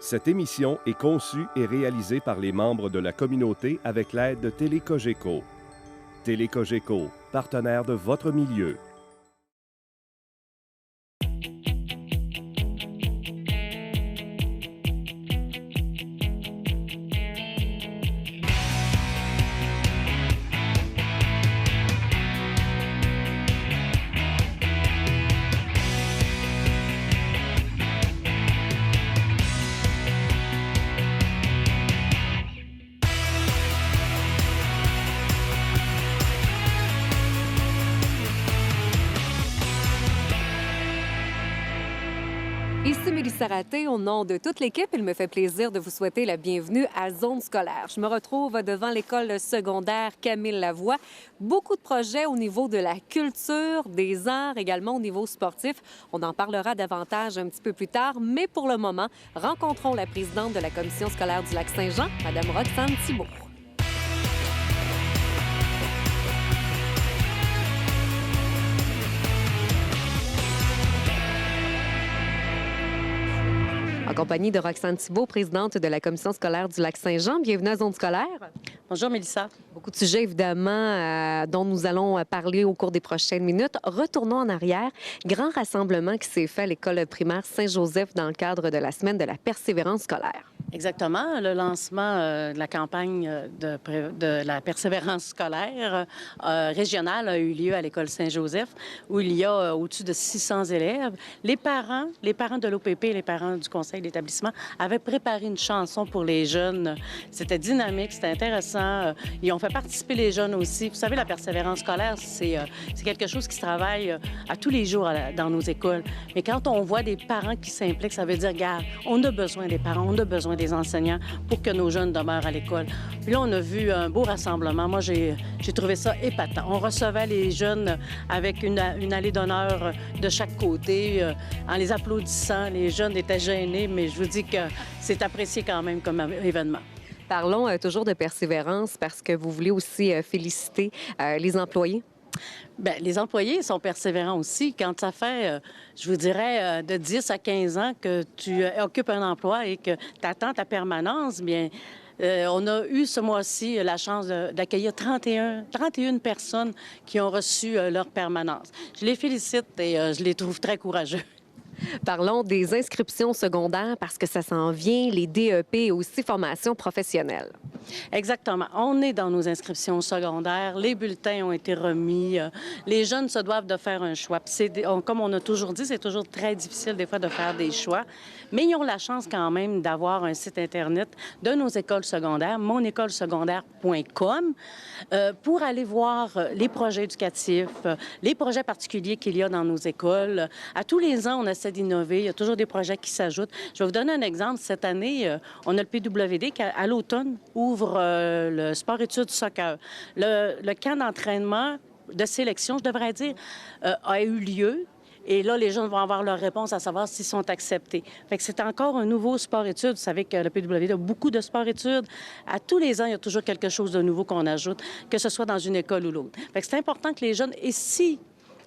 Cette émission est conçue et réalisée par les membres de la communauté avec l'aide de Télécogeco. Télécogeco, partenaire de votre milieu. Ici Mélissa Raté, au nom de toute l'équipe, il me fait plaisir de vous souhaiter la bienvenue à Zone scolaire. Je me retrouve devant l'école secondaire Camille Lavoie. Beaucoup de projets au niveau de la culture, des arts, également au niveau sportif. On en parlera davantage un petit peu plus tard, mais pour le moment, rencontrons la présidente de la commission scolaire du Lac-Saint-Jean, Mme Roxane Thibault. En compagnie de Roxane Thibault, présidente de la commission scolaire du Lac-Saint-Jean. Bienvenue à Zone scolaire. Bonjour, Mélissa. Beaucoup de sujets, évidemment, dont nous allons parler au cours des prochaines minutes. Retournons en arrière. Grand rassemblement qui s'est fait à l'école primaire Saint-Joseph dans le cadre de la semaine de la persévérance scolaire. Exactement. Le lancement de la campagne de la persévérance scolaire régionale a eu lieu à l'école Saint-Joseph, où il y a au-dessus de 600 élèves. Les parents de l'OPP et les parents du conseil d'établissement avaient préparé une chanson pour les jeunes. C'était dynamique, c'était intéressant. Ils ont fait participer les jeunes aussi. Vous savez, la persévérance scolaire, c'est quelque chose qui se travaille à tous les jours dans nos écoles. Mais quand on voit des parents qui s'impliquent, ça veut dire, regarde, on a besoin des parents, on a besoin des enseignants pour que nos jeunes demeurent à l'école. Puis là, on a vu un beau rassemblement. Moi, j'ai trouvé ça épatant. On recevait les jeunes avec une allée d'honneur de chaque côté, en les applaudissant. Les jeunes étaient gênés, mais je vous dis que c'est apprécié quand même comme événement. Parlons toujours de persévérance parce que vous voulez aussi féliciter les employés. Bien, les employés sont persévérants aussi. Quand ça fait, je vous dirais, de 10 à 15 ans que tu occupes un emploi et que tu attends ta permanence, bien, on a eu ce mois-ci la chance d'accueillir 31 personnes qui ont reçu leur permanence. Je les félicite et je les trouve très courageux. Parlons des inscriptions secondaires parce que ça s'en vient, les DEP et aussi formation professionnelle. Exactement. On est dans nos inscriptions secondaires. Les bulletins ont été remis. Les jeunes se doivent de faire un choix. Comme on a toujours dit, c'est toujours très difficile des fois de faire des choix. Mais ils ont la chance quand même d'avoir un site Internet de nos écoles secondaires, monécolesecondaire.com, pour aller voir les projets éducatifs, les projets particuliers qu'il y a dans nos écoles. À tous les ans, on essaie d'innover. Il y a toujours des projets qui s'ajoutent. Je vais vous donner un exemple. Cette année, on a le PWD qui, à l'automne, ouvre le sport-études soccer. Le camp d'entraînement, de sélection, je devrais dire, a eu lieu. Et là, les jeunes vont avoir leur réponse à savoir s'ils sont acceptés. Fait que c'est encore un nouveau sport-études. Vous savez que le PWD a beaucoup de sport-études. À tous les ans, il y a toujours quelque chose de nouveau qu'on ajoute, que ce soit dans une école ou l'autre. Fait que c'est important que les jeunes, et si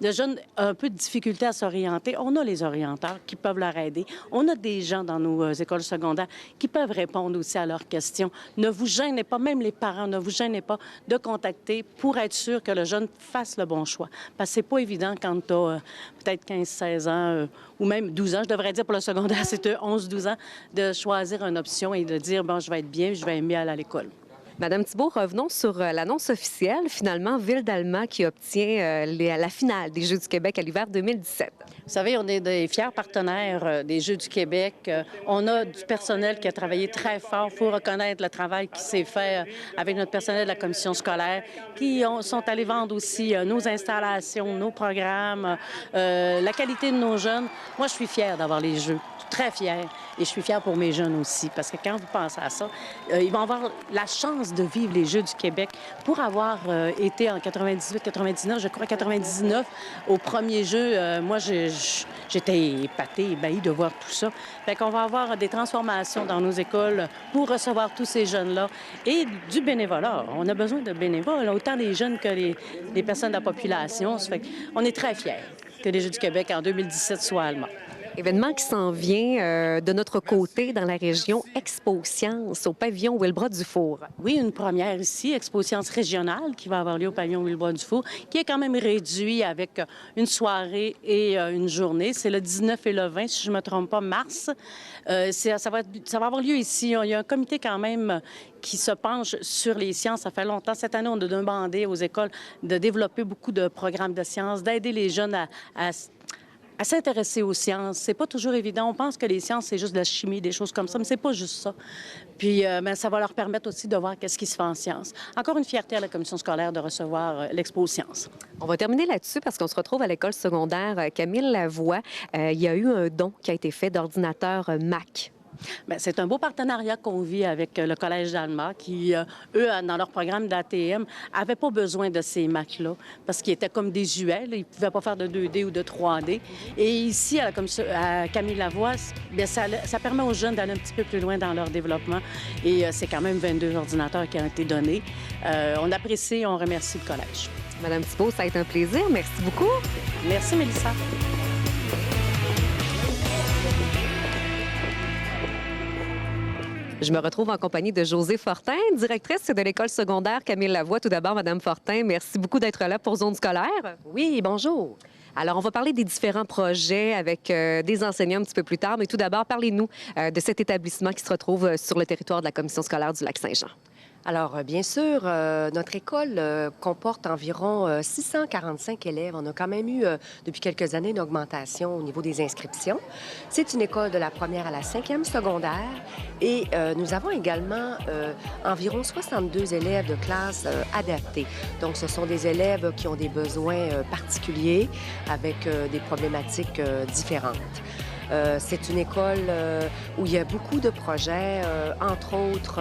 le jeune a un peu de difficulté à s'orienter, on a les orienteurs qui peuvent leur aider. On a des gens dans nos écoles secondaires qui peuvent répondre aussi à leurs questions. Ne vous gênez pas, même les parents, ne vous gênez pas de contacter pour être sûr que le jeune fasse le bon choix. Parce que c'est pas évident quand tu as peut-être 15-16 ans ou même 12 ans, je devrais dire pour le secondaire, c'est 11-12 ans, de choisir une option et de dire, bon, je vais être bien, je vais aimer aller à l'école. Madame Thibault, revenons sur l'annonce officielle. Finalement, Ville d'Alma qui obtient la finale des Jeux du Québec à l'hiver 2017. Vous savez, on est des fiers partenaires des Jeux du Québec. On a du personnel qui a travaillé très fort. Il faut reconnaître le travail qui s'est fait avec notre personnel de la commission scolaire, qui sont allés vendre aussi nos installations, nos programmes, la qualité de nos jeunes. Moi, je suis fière d'avoir les Jeux. Très fière. Et je suis fière pour mes jeunes aussi, parce que quand vous pensez à ça, ils vont avoir la chance de vivre les Jeux du Québec. Pour avoir été en 98-99, je crois 99, au premier jeu, moi, j'étais épatée, ébahie de voir tout ça. Fait qu'on va avoir des transformations dans nos écoles pour recevoir tous ces jeunes-là et du bénévolat. On a besoin de bénévoles, autant des jeunes que les personnes de la population. Ça fait qu'on est très fiers que les Jeux du Québec en 2017 soient allemands. Événement qui s'en vient de notre côté dans la région, Expo Science au pavillon Willebras-Dufour. Oui, une première ici, Expo Science régionale qui va avoir lieu au pavillon Willebras-Dufour, qui est quand même réduit avec une soirée et une journée. C'est le 19 et le 20, si je ne me trompe pas, mars. Ça va avoir lieu ici. Il y a un comité quand même qui se penche sur les sciences. Ça fait longtemps. Cette année, on a demandé aux écoles de développer beaucoup de programmes de sciences, d'aider les jeunes à s'intéresser aux sciences. C'est pas toujours évident. On pense que les sciences, c'est juste de la chimie, des choses comme ça, mais c'est pas juste ça. Puis, ça va leur permettre aussi de voir qu'est-ce qui se fait en sciences. Encore une fierté à la commission scolaire de recevoir l'Expo Sciences. On va terminer là-dessus parce qu'on se retrouve à l'école secondaire Camille Lavoie. Il y a eu un don qui a été fait d'ordinateur Mac. Bien, c'est un beau partenariat qu'on vit avec le Collège d'Alma qui, eux, dans leur programme d'ATM, n'avaient pas besoin de ces Macs-là parce qu'ils étaient comme désuets. Ils ne pouvaient pas faire de 2D ou de 3D. Et ici, à Camille Lavoie, bien, ça permet aux jeunes d'aller un petit peu plus loin dans leur développement. Et c'est quand même 22 ordinateurs qui ont été donnés. On apprécie et on remercie le Collège. Madame Thibault, ça a été un plaisir. Merci beaucoup. Merci, Mélissa. Je me retrouve en compagnie de Josée Fortin, directrice de l'école secondaire Camille Lavoie. Tout d'abord, Madame Fortin, merci beaucoup d'être là pour Zone scolaire. Oui, bonjour. Alors, on va parler des différents projets avec des enseignants un petit peu plus tard, mais tout d'abord, parlez-nous de cet établissement qui se retrouve sur le territoire de la commission scolaire du Lac-Saint-Jean. Alors, bien sûr, notre école comporte environ 645 élèves. On a quand même eu, depuis quelques années, une augmentation au niveau des inscriptions. C'est une école de la première à la 5e secondaire et nous avons également environ 62 élèves de classe adaptée. Donc, ce sont des élèves qui ont des besoins particuliers avec des problématiques différentes. C'est une école où il y a beaucoup de projets. Entre autres,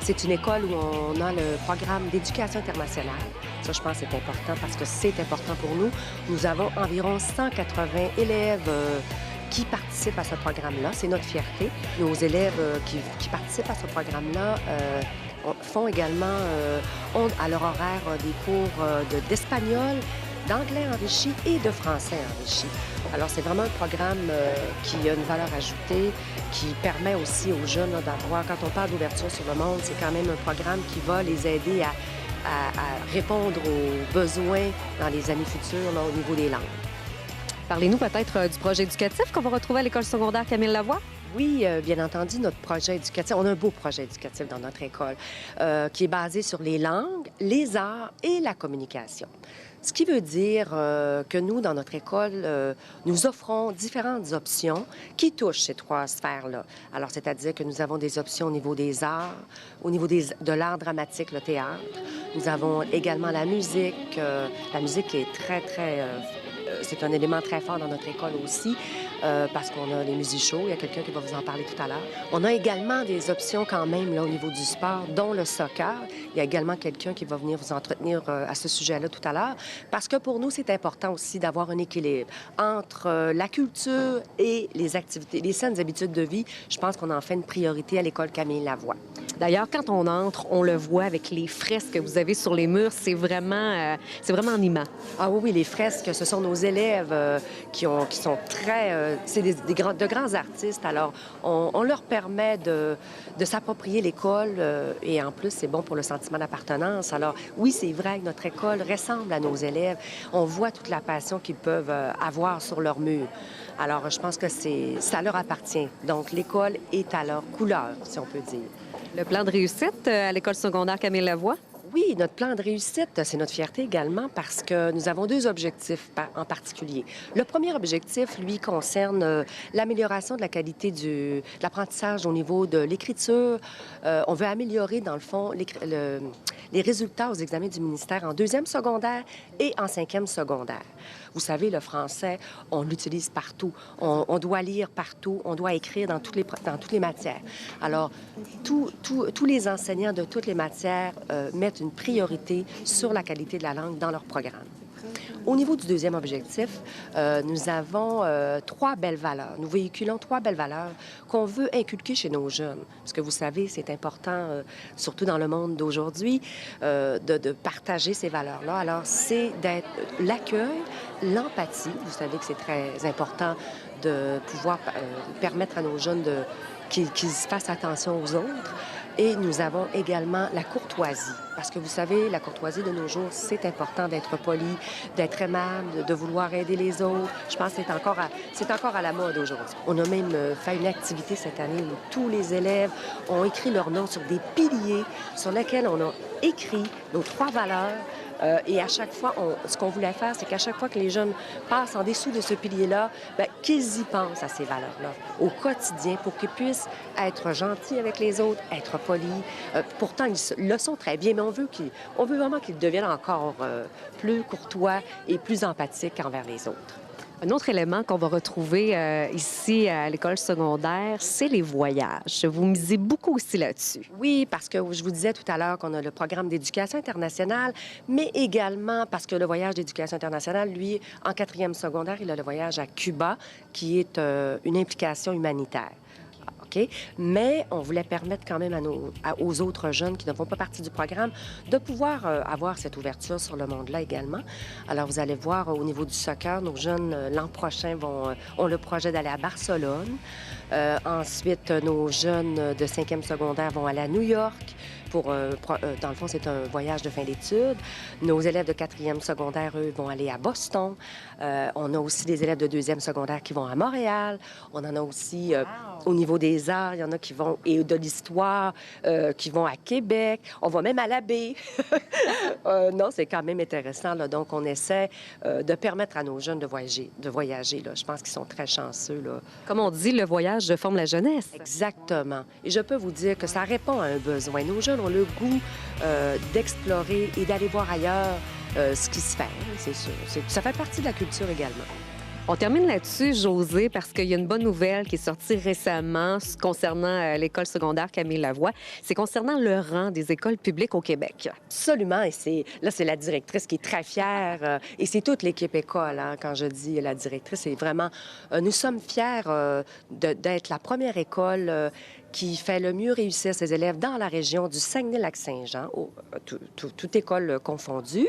c'est une école où on a le programme d'éducation internationale. Ça, je pense que c'est important parce que c'est important pour nous. Nous avons environ 180 élèves qui participent à ce programme-là. C'est notre fierté. Nos élèves qui participent à ce programme-là font également, ont à leur horaire des cours d'espagnol, d'anglais enrichi et de français enrichi. Alors, c'est vraiment un programme qui a une valeur ajoutée, qui permet aussi aux jeunes d'avoir, quand on parle d'ouverture sur le monde, c'est quand même un programme qui va les aider à répondre aux besoins dans les années futures là, au niveau des langues. Parlez-nous peut-être du projet éducatif qu'on va retrouver à l'école secondaire Camille Lavoie. Oui, bien entendu, notre projet éducatif, on a un beau projet éducatif dans notre école qui est basé sur les langues, les arts et la communication. Ce qui veut dire que nous, dans notre école, nous offrons différentes options qui touchent ces trois sphères-là. Alors, c'est-à-dire que nous avons des options au niveau des arts, au niveau de l'art dramatique, le théâtre. Nous avons également la musique. La musique est c'est un élément très fort dans notre école aussi, parce qu'on a les music-shows. Il y a quelqu'un qui va vous en parler tout à l'heure. On a également des options quand même là, au niveau du sport, dont le soccer. Il y a également quelqu'un qui va venir vous entretenir à ce sujet-là tout à l'heure, parce que pour nous, c'est important aussi d'avoir un équilibre entre la culture et les activités, les saines habitudes de vie. Je pense qu'on en fait une priorité à l'école Camille Lavoie. D'ailleurs, quand on entre, on le voit avec les fresques que vous avez sur les murs. C'est vraiment animant. Ah oui, les fresques, ce sont nos élèves qui sont très... c'est de grands artistes. Alors, on leur permet de s'approprier l'école et en plus, c'est bon pour le sentiment d'appartenance. Alors, oui, c'est vrai que notre école ressemble à nos élèves. On voit toute la passion qu'ils peuvent avoir sur leur mur. Alors, je pense que ça leur appartient. Donc, l'école est à leur couleur, si on peut dire. Le plan de réussite à l'école secondaire Camille Lavoie? Oui, notre plan de réussite, c'est notre fierté également parce que nous avons deux objectifs en particulier. Le premier objectif, lui, concerne l'amélioration de la qualité de l'apprentissage au niveau de l'écriture. On veut améliorer, dans le fond, les résultats aux examens du ministère en 2e secondaire et en 5e secondaire. Vous savez, le français, on l'utilise partout. On doit lire partout, on doit écrire dans toutes les matières. Alors, tous les enseignants de toutes les matières mettent une priorité sur la qualité de la langue dans leur programme. Au niveau du deuxième objectif, nous avons 3 belles valeurs. Nous véhiculons 3 belles valeurs qu'on veut inculquer chez nos jeunes. Parce que vous savez, c'est important, surtout dans le monde d'aujourd'hui, de partager ces valeurs-là. Alors, c'est d'être l'accueil, l'empathie. Vous savez que c'est très important de pouvoir permettre à nos jeunes qu'ils fassent attention aux autres. Et nous avons également la courtoisie. Parce que vous savez, la courtoisie de nos jours, c'est important d'être poli, d'être aimable, de vouloir aider les autres. Je pense que c'est encore à la mode aujourd'hui. On a même fait une activité cette année où tous les élèves ont écrit leur nom sur des piliers sur lesquels on a écrit nos 3 valeurs. Et à chaque fois, ce qu'on voulait faire, c'est qu'à chaque fois que les jeunes passent en dessous de ce pilier-là, bien, qu'ils y pensent à ces valeurs-là au quotidien pour qu'ils puissent être gentils avec les autres, être polis. Pourtant, ils le sont très bien, mais on veut vraiment qu'ils deviennent encore plus courtois et plus empathiques envers les autres. Un autre élément qu'on va retrouver ici à l'école secondaire, c'est les voyages. Vous misez beaucoup aussi là-dessus. Oui, parce que je vous disais tout à l'heure qu'on a le programme d'éducation internationale, mais également parce que le voyage d'éducation internationale, lui, en 4e secondaire, il a le voyage à Cuba, qui est une implication humanitaire. OK? Mais on voulait permettre quand même aux autres jeunes qui ne font pas partie du programme de pouvoir avoir cette ouverture sur le monde-là également. Alors, vous allez voir, au niveau du soccer, nos jeunes, l'an prochain, ont le projet d'aller à Barcelone. Ensuite, nos jeunes de 5e secondaire vont aller à New York. Dans le fond, c'est un voyage de fin d'études. Nos élèves de 4e secondaire, eux, vont aller à Boston. On a aussi des élèves de 2e secondaire qui vont à Montréal. On en a aussi au niveau des arts, il y en a qui vont, et de l'histoire, qui vont à Québec. On va même à la baie. Non, c'est quand même intéressant, là. Donc, on essaie de permettre à nos jeunes de voyager, là. Je pense qu'ils sont très chanceux, là. Comme on dit, le voyage forme la jeunesse. Exactement. Et je peux vous dire que ça répond à un besoin. Nos jeunes ont le goût d'explorer et d'aller voir ailleurs ce qui se fait, c'est sûr. Ça fait partie de la culture également. On termine là-dessus, Josée, parce qu'il y a une bonne nouvelle qui est sortie récemment concernant l'école secondaire Camille Lavoie. C'est concernant le rang des écoles publiques au Québec. Absolument. Et c'est la directrice qui est très fière. Et c'est toute l'équipe école, hein, quand je dis la directrice. C'est vraiment... nous sommes fiers d'être la première école qui fait le mieux réussir ses élèves dans la région du Saguenay-Lac-Saint-Jean, toute école confondue,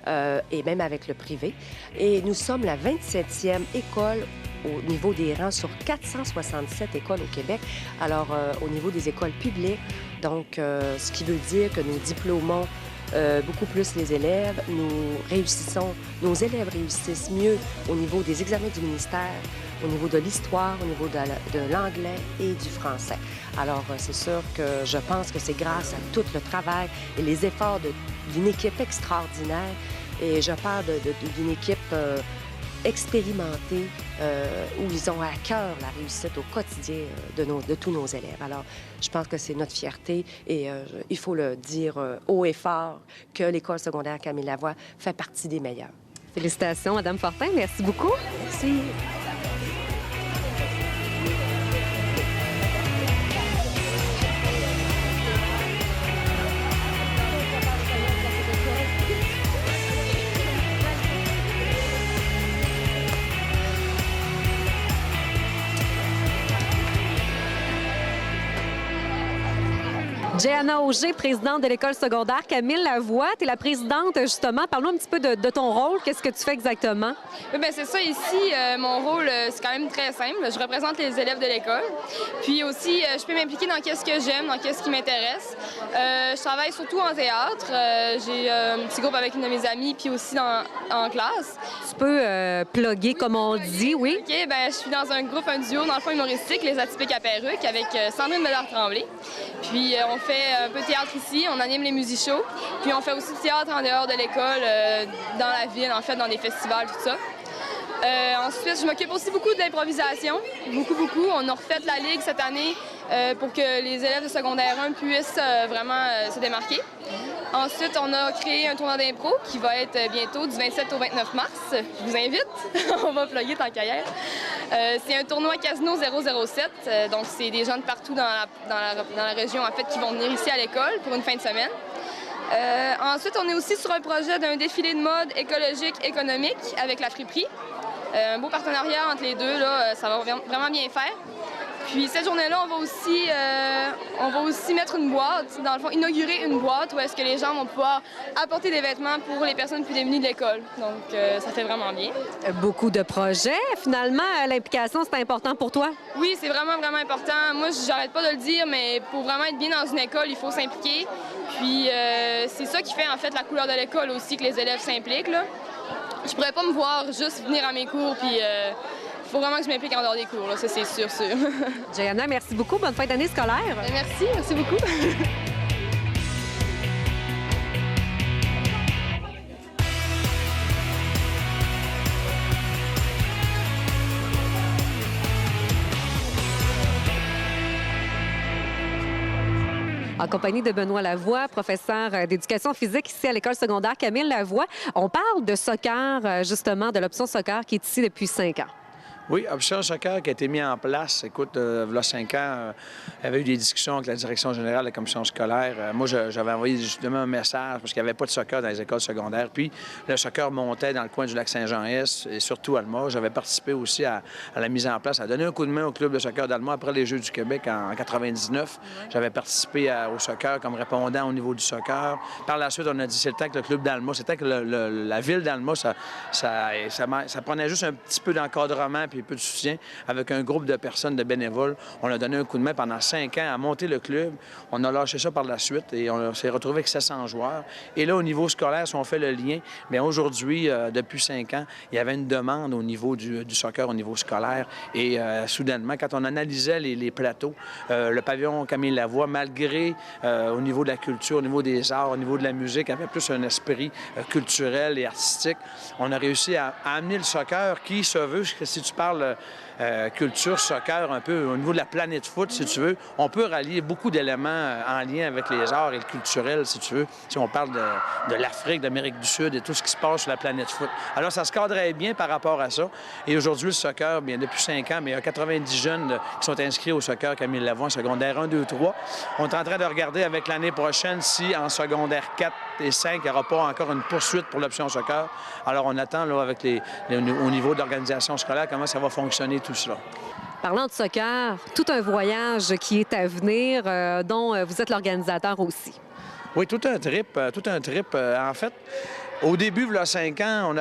et même avec le privé. Et nous sommes la 27e école au niveau des rangs sur 467 écoles au Québec. Alors, au niveau des écoles publiques, donc, ce qui veut dire que nous diplômons beaucoup plus les élèves. Nos élèves réussissent mieux au niveau des examens du ministère, au niveau de l'histoire, au niveau de l'anglais et du français. Alors, c'est sûr que je pense que c'est grâce à tout le travail et les efforts d'une équipe extraordinaire. Et je parle d'une équipe expérimentée où ils ont à cœur la réussite au quotidien de tous nos élèves. Alors, je pense que c'est notre fierté et il faut le dire haut et fort que l'école secondaire Camille Lavoie fait partie des meilleures. Félicitations, Madame Fortin. Merci beaucoup. Merci. Jeanna Auger, présidente de l'école secondaire Camille Lavoie. Tu es la présidente, justement. Parle-nous un petit peu de ton rôle. Qu'est-ce que tu fais exactement? Oui, bien, c'est ça. Ici, mon rôle, c'est quand même très simple. Je représente les élèves de l'école. Puis aussi, je peux m'impliquer dans qu'est-ce que j'aime, dans qu'est-ce qui m'intéresse. Je travaille surtout en théâtre. J'ai un petit groupe avec une de mes amies, puis aussi en classe. Tu peux plugger, comme on dit, oui? OK, bien, je suis dans un groupe, un duo, dans le fond humoristique, Les Atypiques à perruque, avec Sandrine Médard-Tremblay. Puis, on fait un peu de théâtre ici, on anime les music-shows. Puis on fait aussi du théâtre en dehors de l'école, dans la ville, en fait, dans des festivals, tout ça. Ensuite, je m'occupe aussi beaucoup de l'improvisation, beaucoup. On a refait la ligue cette année pour que les élèves de secondaire 1 puissent vraiment se démarquer. Ensuite, on a créé un tournoi d'impro qui va être bientôt du 27 au 29 mars. Je vous invite, on va plugger tant qu'à y être. C'est un tournoi Casino 007, donc c'est des gens de partout dans la région en fait qui vont venir ici à l'école pour une fin de semaine. Ensuite, on est aussi sur un projet d'un défilé de mode écologique économique avec la friperie. Un beau partenariat entre les deux, là, ça va vraiment bien faire. Puis cette journée-là, on va aussi mettre une boîte, dans le fond, inaugurer une boîte où est-ce que les gens vont pouvoir apporter des vêtements pour les personnes plus démunies de l'école. Donc, ça fait vraiment bien. Beaucoup de projets. Finalement, l'implication, c'est important pour toi? Oui, c'est vraiment, vraiment important. Moi, j'arrête pas de le dire, mais pour vraiment être bien dans une école, il faut s'impliquer. Puis, c'est ça qui fait, en fait, la couleur de l'école aussi, que les élèves s'impliquent, là. Je pourrais pas me voir juste venir à mes cours, puis... Il faut vraiment que je m'implique en dehors des cours, là, ça c'est sûr. Jayana, merci beaucoup. Bonne fin d'année scolaire. Merci beaucoup. En compagnie de Benoît Lavoie, professeur d'éducation physique ici à l'école secondaire Camille Lavoie. On parle de soccer, justement, de l'option soccer qui est ici depuis 5 ans. Oui, Option Soccer qui a été mis en place. Écoute, il y a 5 ans, il y avait eu des discussions avec la direction générale de la commission scolaire. Moi, j'avais envoyé justement un message parce qu'il n'y avait pas de soccer dans les écoles secondaires. Puis, le soccer montait dans le coin du Lac-Saint-Jean-Est et surtout à Alma. J'avais participé aussi à la mise en place, à donner un coup de main au club de soccer d'Alma après les Jeux du Québec en 99. J'avais participé au soccer comme répondant au niveau du soccer. Par la suite, on a dit c'est le temps que le club d'Alma, c'était que la ville d'Alma, ça prenait juste un petit peu d'encadrement puis un peu de soutien avec un groupe de personnes, de bénévoles. On a donné un coup de main pendant 5 ans à monter le club. On a lâché ça par la suite et on s'est retrouvé avec 700 joueurs. Et là, au niveau scolaire, si on fait le lien, bien aujourd'hui, depuis 5 ans, il y avait une demande au niveau du soccer, au niveau scolaire. Et soudainement, quand on analysait les plateaux, le pavillon Camille Lavoie, malgré au niveau de la culture, au niveau des arts, au niveau de la musique, avait plus un esprit culturel et artistique, on a réussi à amener le soccer qui se veut, si tu parles culture, soccer, un peu au niveau de la planète foot, si tu veux, on peut rallier beaucoup d'éléments en lien avec les arts et le culturel, si tu veux. Si on parle de l'Afrique, d'Amérique du Sud et tout ce qui se passe sur la planète foot. Alors, ça se cadrait bien par rapport à ça. Et aujourd'hui, le soccer, bien depuis 5 ans, mais il y a 90 jeunes qui sont inscrits au soccer Camille Lavoie en secondaire 1, 2, 3. On est en train de regarder avec l'année prochaine si en secondaire 4 et 5, il n'y aura pas encore une poursuite pour l'option soccer. Alors, on attend là, avec au niveau de l'organisation scolaire comment ça va fonctionner tout cela. Parlant de soccer, tout un voyage qui est à venir, dont vous êtes l'organisateur aussi. Oui, tout un trip. En fait, au début, il y a 5 ans,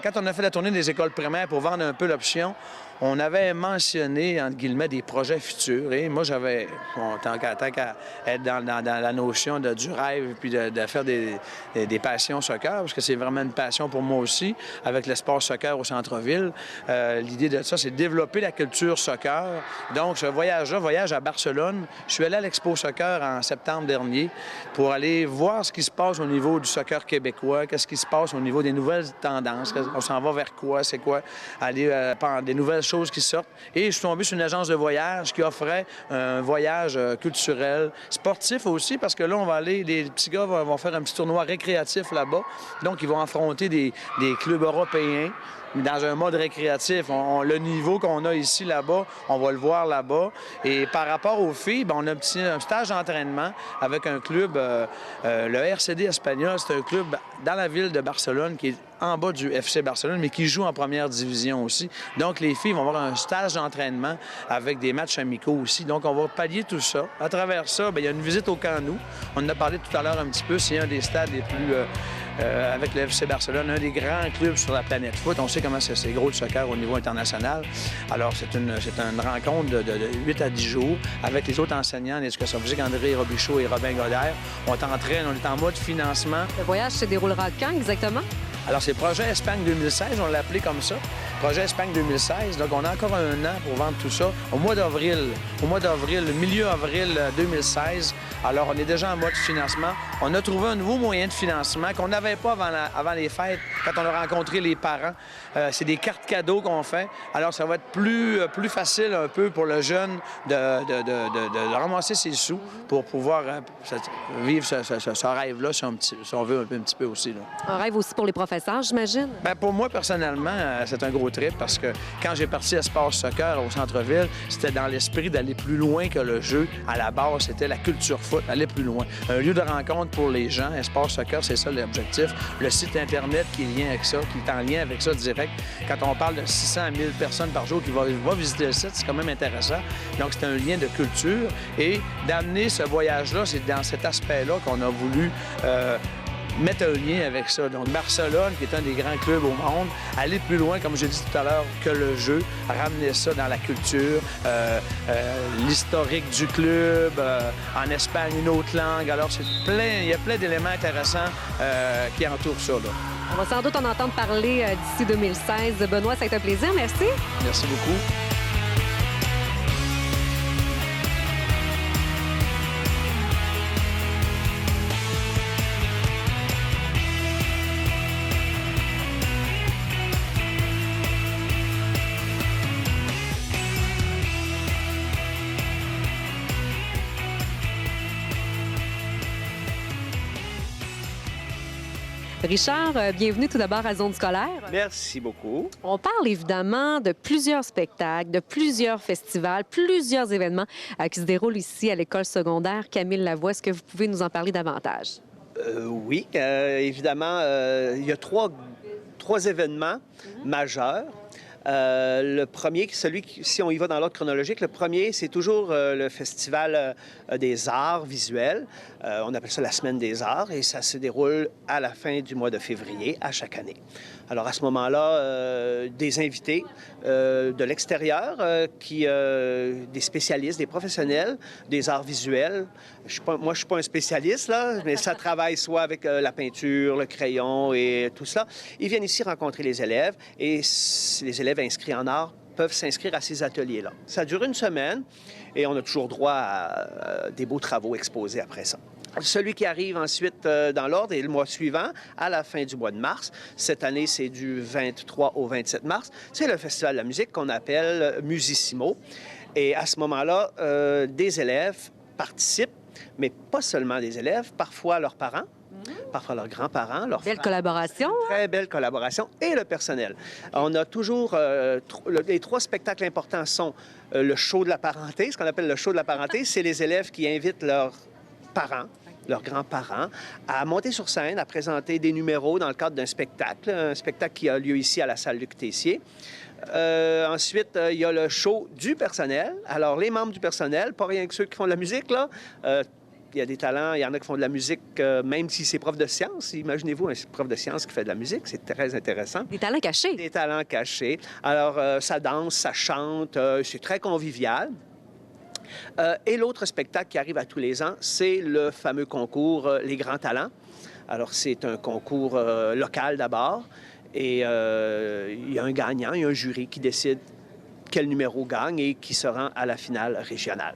quand on a fait la tournée des écoles primaires pour vendre un peu l'option, on avait mentionné, entre guillemets, des projets futurs. Et moi, j'avais, tant qu'à être dans la notion du rêve puis de faire des passions soccer, parce que c'est vraiment une passion pour moi aussi, avec l'espace soccer au centre-ville. L'idée de ça, c'est de développer la culture soccer. Donc, ce voyage à Barcelone. Je suis allé à l'Expo Soccer en septembre dernier pour aller voir ce qui se passe au niveau du soccer québécois, qu'est-ce qui se passe au niveau des nouvelles tendances, on s'en va vers quoi, c'est quoi, aller par des nouvelles choses qui sortent. Et je suis tombé sur une agence de voyage qui offrait un voyage culturel, sportif aussi, parce que là, on va aller, les petits gars vont faire un petit tournoi récréatif là-bas. Donc, ils vont affronter des clubs européens dans un mode récréatif. Le niveau qu'on a ici, là-bas, on va le voir là-bas. Et par rapport aux filles, bien, on a un stage d'entraînement avec un club, le RCD Espagnol. C'est un club dans la ville de Barcelone qui est en bas du FC Barcelone, mais qui joue en première division aussi. Donc, les filles vont avoir un stage d'entraînement avec des matchs amicaux aussi. Donc, on va pallier tout ça. À travers ça, bien, il y a une visite au Camp Nou. On en a parlé tout à l'heure un petit peu. C'est un des stades les plus... avec le FC Barcelone, un des grands clubs sur la planète foot. On sait comment c'est gros le soccer au niveau international. Alors, c'est une rencontre de 8 à 10 jours avec les autres enseignants en éducation physique, André Robichaud et Robin Godert. On est en mode financement. Le voyage se déroulera quand exactement? Alors, c'est Projet Espagne 2016, on l'a appelé comme ça. Projet Espagne 2016. Donc, on a encore un an pour vendre tout ça. Au mois d'avril, milieu avril 2016. Alors, on est déjà en mode financement. On a trouvé un nouveau moyen de financement qu'on n'avait pas avant les fêtes, quand on a rencontré les parents. C'est des cartes cadeaux qu'on fait. Alors, ça va être plus facile un peu pour le jeune de ramasser ses sous pour pouvoir vivre ce rêve-là, si on veut un petit peu aussi. Là. Un rêve aussi pour les professeurs, j'imagine? Bien, pour moi, personnellement, c'est un gros trip parce que quand j'ai parti à Sport Soccer au centre-ville, c'était dans l'esprit d'aller plus loin que le jeu. À la base, c'était la culture foot, aller plus loin. Un lieu de rencontre pour les gens. Un Sport Soccer, c'est ça l'objectif. Le site Internet qui est lié avec ça, qui est en lien avec ça direct. Quand on parle de 600 à 1000 personnes par jour qui vont visiter le site, c'est quand même intéressant. Donc, c'est un lien de culture. Et d'amener ce voyage-là, c'est dans cet aspect-là qu'on a voulu mettre un lien avec ça. Donc, Barcelone, qui est un des grands clubs au monde, aller plus loin, comme j'ai dit tout à l'heure, que le jeu, ramener ça dans la culture, l'historique du club, en Espagne, une autre langue. Alors, il y a plein d'éléments intéressants qui entourent ça, là. On va sans doute en entendre parler d'ici 2016. Benoît, ça a été un plaisir. Merci. Merci beaucoup. Richard, bienvenue tout d'abord à Zone scolaire. Merci beaucoup. On parle évidemment de plusieurs spectacles, de plusieurs festivals, plusieurs événements qui se déroulent ici à l'école secondaire Camille Lavoie. Est-ce que vous pouvez nous en parler davantage? Oui, évidemment, il y a trois événements majeurs. Le premier, si on y va dans l'ordre chronologique, le premier, c'est toujours le Festival des arts visuels. On appelle ça la Semaine des arts et ça se déroule à la fin du mois de février à chaque année. Alors, à ce moment-là, des invités de l'extérieur, des spécialistes, des professionnels des arts visuels. Moi, je suis pas un spécialiste, là, mais ça travaille soit avec la peinture, le crayon et tout ça. Ils viennent ici rencontrer les élèves et les élèves inscrits en art peuvent s'inscrire à ces ateliers-là. Ça dure une semaine et on a toujours droit à des beaux travaux exposés après ça. Celui qui arrive ensuite dans l'ordre est le mois suivant, à la fin du mois de mars. Cette année, c'est du 23 au 27 mars. C'est le Festival de la musique qu'on appelle Musissimo. Et à ce moment-là, des élèves participent, mais pas seulement des élèves, parfois leurs parents, parfois leurs grands-parents. Belle collaboration. Très belle collaboration. Et le personnel. On a toujours... les trois spectacles importants sont le show de la parenté. Ce qu'on appelle le show de la parenté, c'est les élèves qui invitent leurs parents, leurs grands-parents, à monter sur scène, à présenter des numéros dans le cadre d'un spectacle, un spectacle qui a lieu ici à la salle Luc Tessier. Ensuite, il y a le show du personnel. Alors, les membres du personnel, pas rien que ceux qui font de la musique, là, il y a des talents, il y en a qui font de la musique, même si c'est prof de sciences. Imaginez-vous un prof de sciences qui fait de la musique, c'est très intéressant. Des talents cachés. Des talents cachés. Alors, ça danse, ça chante, c'est très convivial. Et l'autre spectacle qui arrive à tous les ans, c'est le fameux concours Les Grands Talents. Alors, c'est un concours local d'abord. Et il y a un gagnant, il y a un jury qui décide quel numéro gagne et qui se rend à la finale régionale.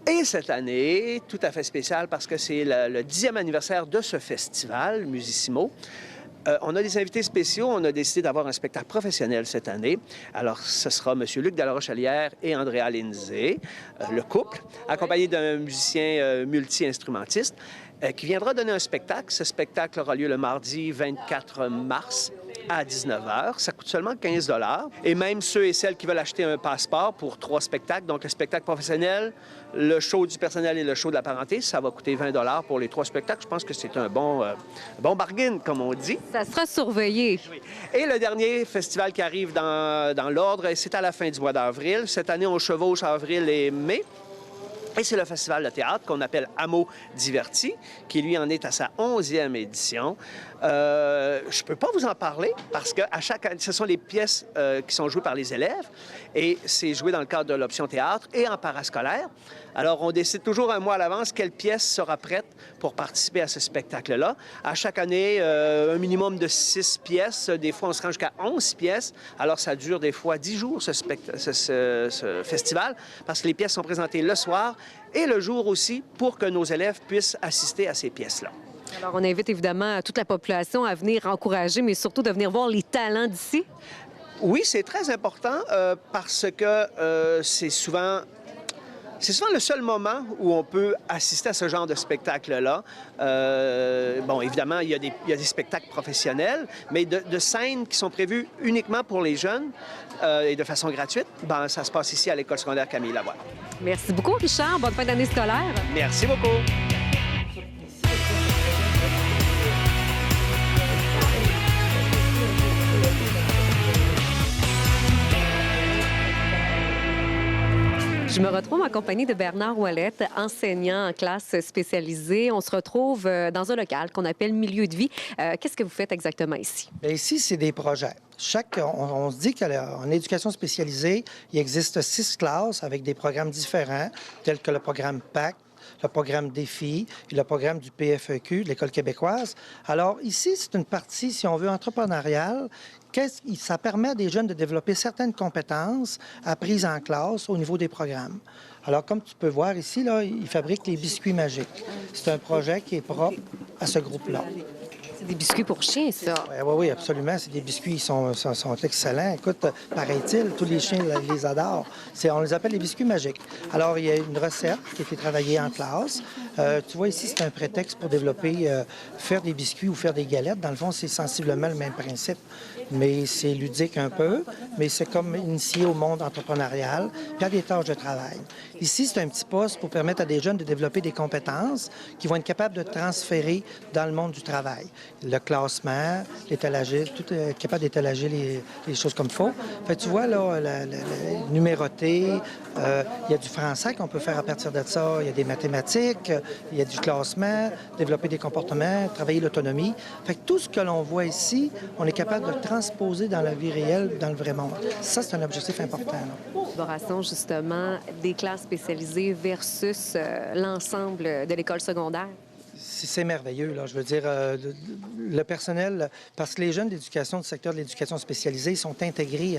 Et cette année, tout à fait spécial parce que c'est le 10e anniversaire de ce festival, Musissimo. On a des invités spéciaux. On a décidé d'avoir un spectacle professionnel cette année. Alors, ce sera M. Luc Delarochelière et Andrea Lindsay, le couple, accompagné d'un musicien multi-instrumentiste qui viendra donner un spectacle. Ce spectacle aura lieu le mardi 24 mars à 19h. Ça coûte seulement 15 $. Et même ceux et celles qui veulent acheter un passeport pour 3 spectacles, donc le spectacle professionnel, le show du personnel et le show de la parenté, ça va coûter 20 $ pour les 3 spectacles. Je pense que c'est un bon bargain, comme on dit. Ça sera surveillé. Oui. Et le dernier festival qui arrive dans l'ordre, c'est à la fin du mois d'avril. Cette année, on chevauche avril et mai. Et c'est le festival de théâtre qu'on appelle Hameau Diverti, qui, lui, en est à sa 11e édition. Je ne peux pas vous en parler parce que ce sont les pièces qui sont jouées par les élèves et c'est joué dans le cadre de l'option théâtre et en parascolaire. Alors, on décide toujours un mois à l'avance quelle pièce sera prête pour participer à ce spectacle-là. À chaque année, un minimum de 6 pièces. Des fois, on se rend jusqu'à 11 pièces. Alors, ça dure des fois 10 jours, ce festival, parce que les pièces sont présentées le soir et le jour aussi pour que nos élèves puissent assister à ces pièces-là. Alors, on invite évidemment toute la population à venir encourager, mais surtout de venir voir les talents d'ici. Oui, c'est très important parce que c'est souvent... C'est souvent le seul moment où on peut assister à ce genre de spectacle-là. Bon, évidemment, il y a des spectacles professionnels, mais de scènes qui sont prévues uniquement pour les jeunes et de façon gratuite, ben, ça se passe ici à l'École secondaire Camille Lavoie. Merci beaucoup, Richard. Bonne fin d'année scolaire. Merci beaucoup. Je me retrouve en compagnie de Bernard Ouellette, enseignant en classe spécialisée. On se retrouve dans un local qu'on appelle Milieu de vie. Qu'est-ce que vous faites exactement ici? Bien, ici, c'est des projets. On se dit qu'en éducation spécialisée, il existe 6 classes avec des programmes différents, tels que le programme PAC, le programme Défi et le programme du PFEQ, de l'École québécoise. Alors, ici, c'est une partie, si on veut, entrepreneuriale. Ça permet à des jeunes de développer certaines compétences apprises en classe au niveau des programmes. Alors, comme tu peux voir ici, là, ils fabriquent les biscuits magiques. C'est un projet qui est propre à ce groupe-là. C'est des biscuits pour chiens, ça. Oui, absolument. C'est des biscuits, ils sont excellents. Écoute, paraît-il, tous les chiens les adorent. On les appelle les biscuits magiques. Alors, il y a une recette qui a été travaillée en classe. Tu vois, ici, c'est un prétexte pour développer, faire des biscuits ou faire des galettes. Dans le fond, c'est sensiblement le même principe, mais c'est ludique un peu, mais c'est comme initié au monde entrepreneurial, puis à des tâches de travail. Ici, c'est un petit poste pour permettre à des jeunes de développer des compétences qui vont être capables de transférer dans le monde du travail. Le classement, l'étalagé, tout est capable d'étalager les choses comme il faut. Fait, tu vois, là, numéroter, il y a du français qu'on peut faire à partir de ça, il y a des mathématiques, il y a du classement, développer des comportements, travailler l'autonomie. Fait que tout ce que l'on voit ici, on est capable de transposer dans la vie réelle, dans le vrai monde. Ça, c'est un objectif important. Collaboration, justement, des classes spécialisées versus l'ensemble de l'école secondaire. C'est merveilleux, là. Je veux dire, le personnel, parce que les jeunes d'éducation du secteur de l'éducation spécialisée sont intégrés,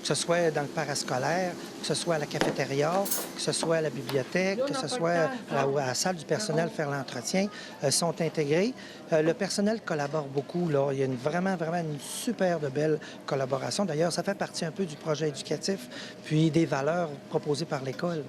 que ce soit dans le parascolaire, que ce soit à la cafétéria, que ce soit à la bibliothèque, que ce soit à la salle du personnel faire l'entretien, sont intégrés. Le personnel collabore beaucoup, là. Il y a vraiment une super de belle collaboration. D'ailleurs, ça fait partie un peu du projet éducatif, puis des valeurs proposées par l'école.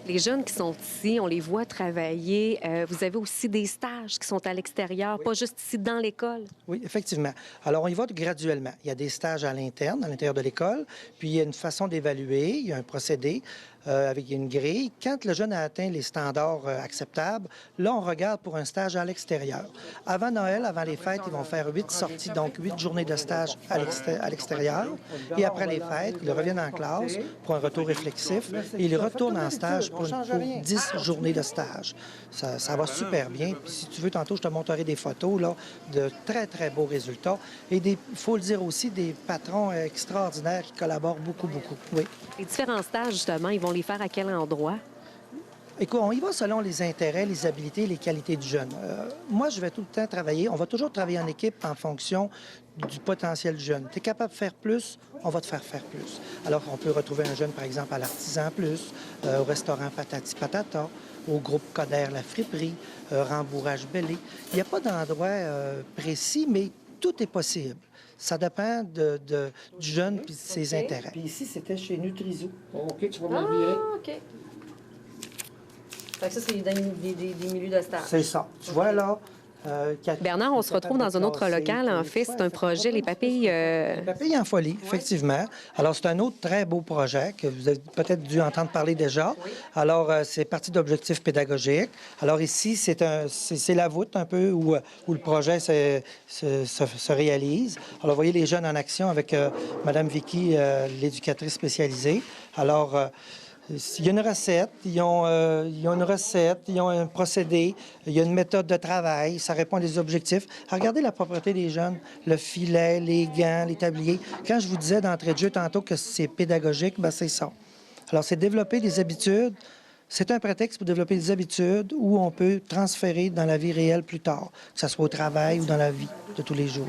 Les jeunes qui sont ici, on les voit travailler. Vous avez aussi des stages qui sont à l'extérieur, pas juste ici dans l'école. Oui, effectivement. Alors, on y va graduellement. Il y a des stages à l'intérieur de l'école, puis il y a une façon d'évaluer, il y a un procédé avec une grille. Quand le jeune a atteint les standards acceptables, là, on regarde pour un stage à l'extérieur. Avant Noël, avant les fêtes, ils vont faire 8 sorties, donc 8 journées de stage à l'extérieur. Et après les fêtes, ils reviennent en classe pour un retour réflexif et ils retournent en stage pour 10 journées de stage. Ça va super bien. Puis si tu veux, tantôt, je te montrerai des photos là, de très beaux résultats. Et il faut le dire aussi, des patrons extraordinaires qui collaborent beaucoup. Oui. Les différents stages, justement, ils vont les faire à quel endroit? Écoute, on y va selon les intérêts, les habiletés, les qualités du jeune. Moi, je vais tout le temps travailler. On va toujours travailler en équipe en fonction du potentiel du jeune. Tu es capable de faire plus, on va te faire plus. Alors, on peut retrouver un jeune, par exemple, à l'Artisan Plus, au restaurant Patati Patata, au groupe Coder La Friperie, Rembourrage Bellé. Il n'y a pas d'endroit précis, mais tout est possible. Ça dépend du jeune et de ses intérêts. Puis ici, c'était chez Nutrizoo. OK, tu vas m'en virer. OK. Fait que ça, c'est des milieux de stage. C'est ça. Tu vois, là... Bernard, on se retrouve dans un autre local. En fait, c'est un projet, les papilles... Les papilles en folie, effectivement. Alors, c'est un autre très beau projet que vous avez peut-être dû entendre parler déjà. Alors, c'est parti d'objectifs pédagogiques. Alors, ici, c'est la voûte un peu où le projet se réalise. Alors, vous voyez les jeunes en action avec Mme Vicky, l'éducatrice spécialisée. Alors... il y a une recette, ils ont un procédé, il y a une méthode de travail, ça répond à des objectifs. Alors, regardez la propreté des jeunes, le filet, les gants, les tabliers. Quand je vous disais d'entrée de jeu tantôt que c'est pédagogique, bien, c'est ça. Alors, c'est développer des habitudes. C'est un prétexte pour développer des habitudes où on peut transférer dans la vie réelle plus tard, que ce soit au travail ou dans la vie de tous les jours.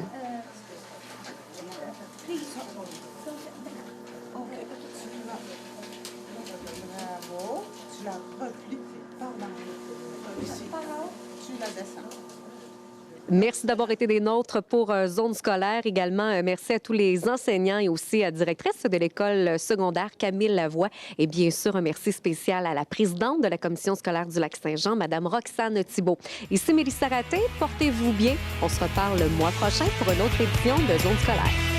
Merci d'avoir été des nôtres pour Zone scolaire. Également, merci à tous les enseignants et aussi à la directrice de l'école secondaire, Camille Lavoie. Et bien sûr, un merci spécial à la présidente de la commission scolaire du Lac-Saint-Jean, Mme Roxane Thibault. Ici Mélissa Raté, portez-vous bien. On se reparle le mois prochain pour une autre édition de Zone scolaire.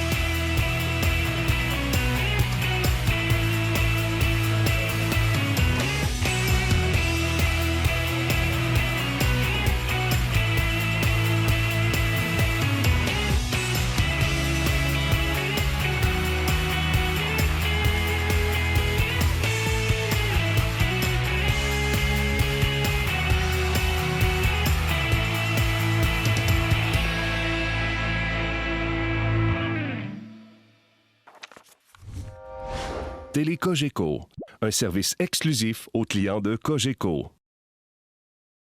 Télé Cogeco, un service exclusif aux clients de Cogeco.